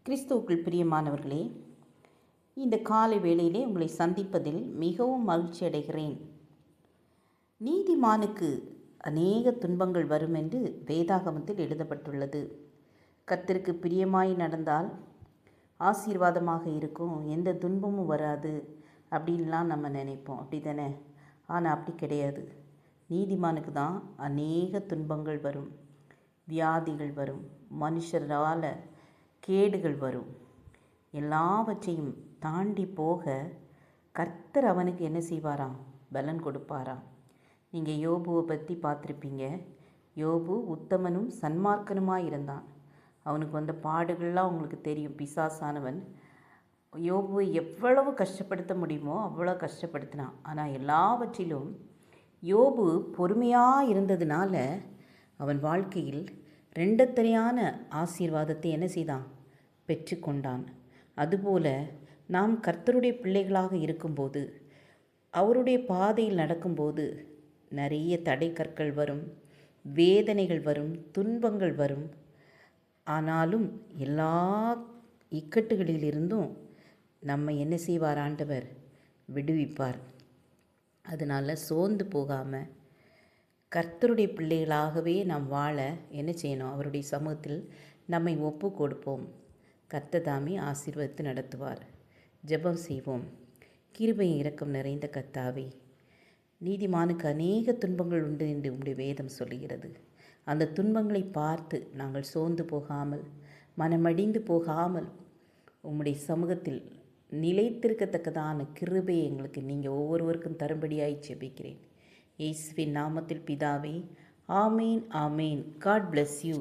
கிறிஸ்துவுக்குள் பிரியமானவர்களே, இந்த காலை வேளையிலே உங்களை சந்திப்பதில் மிகவும் மகிழ்ச்சி அடைகிறேன். நீதிமானுக்கு அநேக துன்பங்கள் வரும் என்று வேதாகமத்தில் எழுதப்பட்டுள்ளது. கர்த்தருக்கு பிரியமாய் நடந்தால் ஆசீர்வாதமாக இருக்கும், எந்த துன்பமும் வராது அப்படின்லாம் நம்ம நினைப்போம், அப்படி தானே? ஆனால் அப்படி கிடையாது. நீதிமானுக்கு தான் அநேக துன்பங்கள் வரும், வியாதிகள் வரும், மனுஷரால் கேடுகள் வரும். எல்லாவற்றையும் தாண்டி போக கர்த்தர் அவனுக்கு என்ன செய்வாராம்? பலன் கொடுப்பாராம். நீங்கள் யோபுவை பற்றி பார்த்துருப்பீங்க. யோபு உத்தமனும் சன்மார்க்கனுமாக இருந்தான். அவனுக்கு வந்த பாடுகள்லாம் உங்களுக்கு தெரியும். பிசாசானவன் யோபுவை எவ்வளவு கஷ்டப்படுத்த முடியுமோ அவ்வளோ கஷ்டப்படுத்தினான். ஆனால் எல்லாவற்றிலும் யோபு பொறுமையாக இருந்ததுனால அவன் வாழ்க்கையில் ரெண்டத்தனையான ஆசீர்வாதத்தை என்ன செய்தான்? பெற்றுக்கொண்டான். அதுபோல நாம் கர்த்தருடைய பிள்ளைகளாக இருக்கும்போது, அவருடைய பாதையில் நடக்கும்போது நிறைய தடை கற்கள் வரும், வேதனைகள் வரும், துன்பங்கள் வரும். ஆனாலும் எல்லா இக்கட்டுகளிலிருந்தும் நம்ம என்ன செய்வார்? ஆண்டவர் விடுவிப்பார். அதனால் சோர்ந்து போகாமல் கர்த்தருடைய பிள்ளைகளாகவே நாம் வாழ என்ன செய்யணும்? அவருடைய சமூகத்தில் நம்மை ஒப்பு கொடுப்போம். கர்த்தர் தாமே ஆசீர்வதித்து நடத்துவார். ஜெபம் செய்வோம். கிருபை இரக்கம் நிறைந்த கர்த்தாவே, நீதிமானுக்கு அநேக துன்பங்கள் உண்டு என்று உம்முடைய வேதம் சொல்லுகிறது. அந்த துன்பங்களை பார்த்து நாங்கள் சோர்ந்து போகாமல், மனமடிந்து போகாமல் உம்முடைய சமூகத்தில் நிலைத்திருக்கத்தக்கதான கிருபையை எங்களுக்கு நீங்கள் ஒவ்வொருவருக்கும் தரும்படியாய் ஜெபிக்கிறேன். இயேசுவின் நாமத்தில் பிதாவே, ஆமேன் ஆமேன். God bless you.